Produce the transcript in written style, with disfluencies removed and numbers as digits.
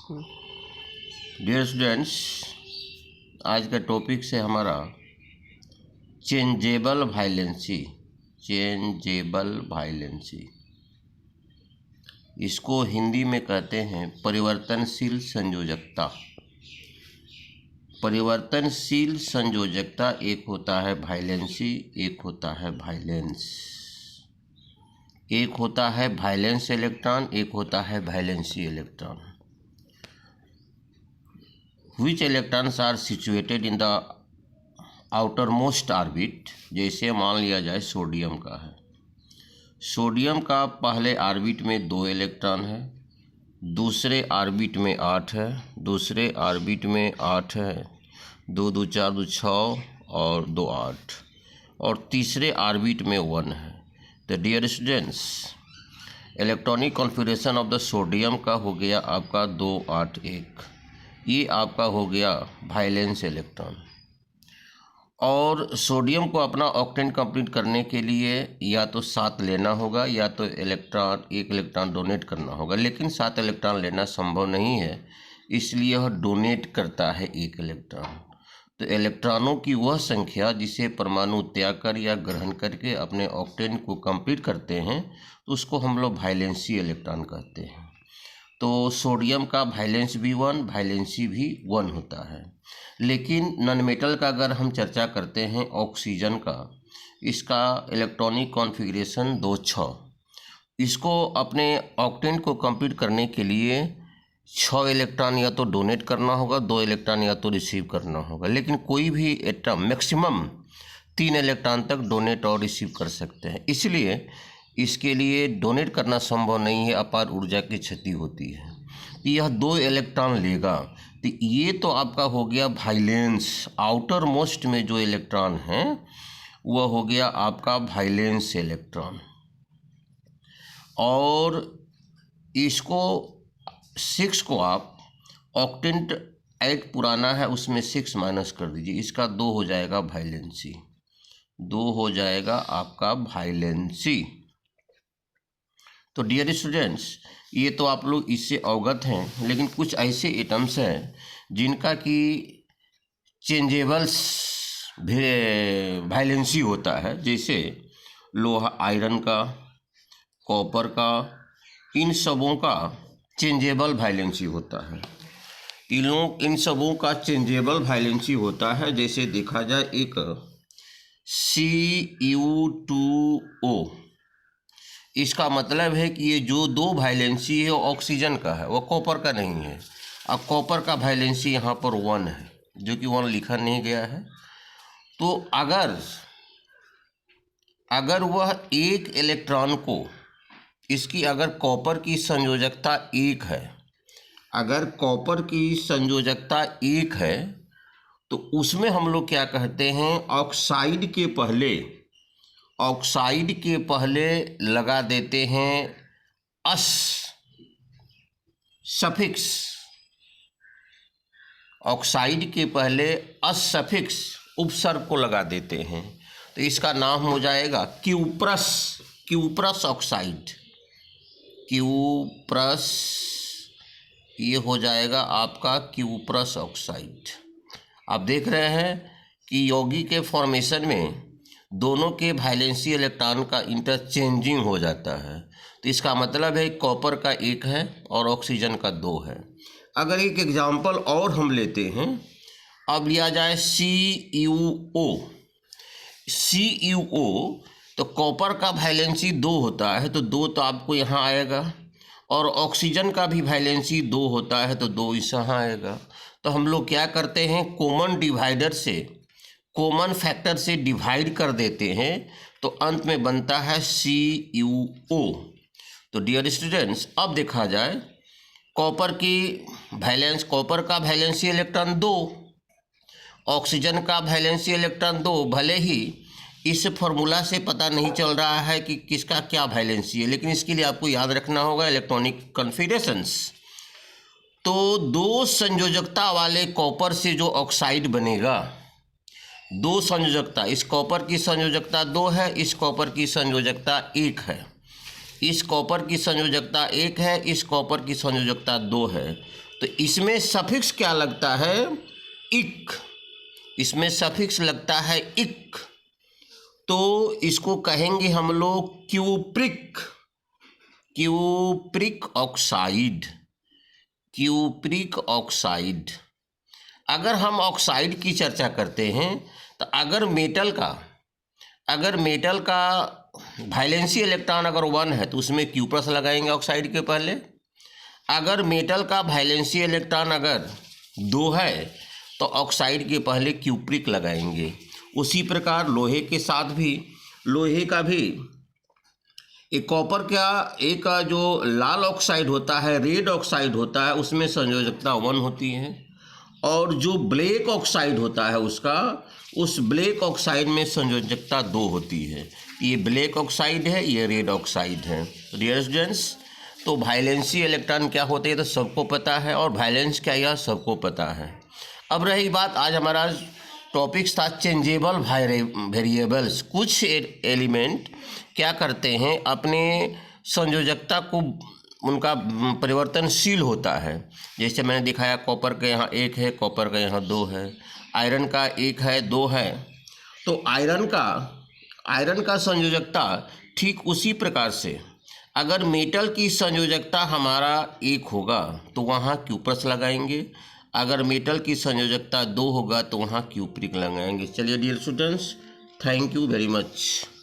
Dear students, आज का topic से हमारा चेंजेबल वाइलेंसी, इसको हिंदी में कहते हैं परिवर्तनशील संयोजकता। परिवर्तनशील संयोजकता एक होता है वाइलेंसी, एक होता है वाइलेंस। एक होता है वाइलेंस इलेक्ट्रॉन, एक होता है valency electron. Which electrons are situated in the outermost orbit? जैसे मान लिया जाए सोडियम का है। सोडियम का पहले ऑर्बिट में 2 इलेक्ट्रॉन है, दूसरे ऑर्बिट में 8 है, दूसरे ऑर्बिट में 8 है, 2 2 4 2 6 और 2 8, और तीसरे ऑर्बिट में 1 है। तो dear students, electronic configuration of the sodium का हो गया आपका 2 8 1। ये आपका हो गया वाइलेंस इलेक्ट्रॉन। और सोडियम को अपना ऑक्टेन कंप्लीट करने के लिए या तो 7 लेना होगा या तो एक इलेक्ट्रॉन डोनेट करना होगा, लेकिन 7 इलेक्ट्रॉन लेना संभव नहीं है, इसलिए यह डोनेट करता है 1 इलेक्ट्रॉन। तो इलेक्ट्रॉनों की वह संख्या जिसे परमाणु त्याग कर या ग्रहण करके अपने ऑक्टेन को कंप्लीट करते हैं, तो उसको हम लोग वाइलेंसी इलेक्ट्रॉन कहते हैं। तो सोडियम का वाइलेंस भी 1, वाइलेंसी भी 1 होता है। लेकिन नॉन मेटल का अगर हम चर्चा करते हैं ऑक्सीजन का, इसका इलेक्ट्रॉनिक कॉन्फ़िगरेशन 2 6। इसको अपने ऑक्टेन को कंप्लीट करने के लिए 6 इलेक्ट्रॉन या तो डोनेट करना होगा, 2 इलेक्ट्रॉन या तो रिसीव करना होगा। लेकिन कोई भी एटम मैक्सिमम 3 इलेक्ट्रॉन तक डोनेट और रिसीव कर सकते हैं, इसलिए इसके लिए डोनेट करना संभव नहीं है, अपार ऊर्जा की क्षति होती है। तो यह 2 इलेक्ट्रॉन लेगा। तो ये तो आपका हो गया वाइलेंस। आउटर मोस्ट में जो इलेक्ट्रॉन है वह हो गया आपका वाइलेंस इलेक्ट्रॉन। और इसको 6 को आप ऑक्टेंट 8 पुराना है उसमें 6 माइनस कर दीजिए, इसका 2 हो जाएगा वाइलेंसी, 2 हो जाएगा आपका वाइलेंसी। तो डियर स्टूडेंट्स, ये तो आप लोग इससे अवगत हैं, लेकिन कुछ ऐसे एटम्स हैं जिनका कि चेंजेबल्स वाइलेंसी होता है, जैसे लोहा, आयरन का, कॉपर का, इन सबों का चेंजेबल वाइलेंसी होता है। इन सबों का चेंजेबल वाइलेंसी होता है। जैसे देखा जाए एक Cu2O, इसका मतलब है कि ये जो 2 वाइलेंसी है वो ऑक्सीजन का है, वो कॉपर का नहीं है। अब कॉपर का वाइलेंसी यहाँ पर 1 है, जो कि 1 लिखा नहीं गया है। तो अगर वह 1 इलेक्ट्रॉन को, इसकी अगर कॉपर की संयोजकता 1 है, अगर कॉपर की संयोजकता 1 है, तो उसमें हम लोग क्या कहते हैं, ऑक्साइड के पहले लगा देते हैं अस सफिक्स। ऑक्साइड के पहले अस सफिक्स उपसर्ग को लगा देते हैं, तो इसका नाम हो जाएगा क्यूप्रस ऑक्साइड। क्यूप्रस, ये हो जाएगा आपका क्यूप्रस ऑक्साइड। आप देख रहे हैं कि यौगिक के फॉर्मेशन में दोनों के वैलेंसी इलेक्ट्रॉन का इंटरचेंजिंग हो जाता है। तो इसका मतलब है कॉपर का 1 है और ऑक्सीजन का 2 है। अगर एक एग्जाम्पल और हम लेते हैं, अब लिया जाए CuO, तो कॉपर का वैलेंसी 2 होता है, तो 2 तो आपको यहाँ आएगा, और ऑक्सीजन का भी वैलेंसी 2 होता है, तो 2 इस यहाँ आएगा। तो हम लोग क्या करते हैं, कॉमन फैक्टर से डिवाइड कर देते हैं, तो अंत में बनता है CuO। तो डियर स्टूडेंट्स, अब देखा जाए कॉपर का वैलेंसी इलेक्ट्रॉन 2, ऑक्सीजन का वैलेंसी इलेक्ट्रॉन 2। भले ही इस फॉर्मूला से पता नहीं चल रहा है कि किसका क्या वैलेंसी है, लेकिन इसके लिए आपको याद रखना होगा इलेक्ट्रॉनिक कॉन्फ़िगरेशंस। तो 2 संयोजकता वाले कॉपर से जो ऑक्साइड बनेगा, 2 संयोजकता, इस कॉपर की संयोजकता 2 है, इस कॉपर की संयोजकता 1 है। इस कॉपर की संयोजकता 1 है, इस कॉपर की संयोजकता 2 है, तो इसमें सफिक्स क्या लगता है? इक। इसमें सफिक्स लगता है इक, तो इसको कहेंगे हम लोग cupric, cupric oxide, cupric oxide. अगर हम ऑक्साइड की चर्चा करते हैं तो अगर मेटल का वैलेंसी इलेक्ट्रॉन अगर 1 है तो उसमें क्यू प्लस लगाएंगे ऑक्साइड के पहले। अगर मेटल का वैलेंसी इलेक्ट्रॉन अगर 2 है तो ऑक्साइड के पहले क्यूप्रिक लगाएंगे। उसी प्रकार लोहे के साथ भी, लोहे का भी एक कॉपर का एक जो लाल ऑक्साइड होता है, रेड ऑक्साइड होता है, उसमें संयोजकता 1 होती है, और जो ब्लैक ऑक्साइड होता है उसका, उस ब्लैक ऑक्साइड में संयोजकता 2 होती है। ये ब्लैक ऑक्साइड है, ये रेड ऑक्साइड है। डियर स्टूडेंट्स, तो वैलेंसी इलेक्ट्रॉन क्या होते हैं तो सबको पता है, और वैलेंस क्या यह सबको पता है। अब रही बात, आज हमारा टॉपिक्स था चेंजेबल वेरिएबल्स। कुछ एलिमेंट क्या करते हैं, अपने संयोजकता को उनका परिवर्तनशील होता है। जैसे मैंने दिखाया, कॉपर का यहाँ 1 है, कॉपर का यहाँ 2 है, आयरन का 1 है, 2 है, तो आयरन का संयोजकता ठीक उसी प्रकार से, अगर मेटल की संयोजकता हमारा 1 होगा तो वहाँ क्यू प्लस लगाएंगे, अगर मेटल की संयोजकता 2 होगा तो वहाँ क्यूप्रिक लगाएंगे। चलिए dear students, thank you very much.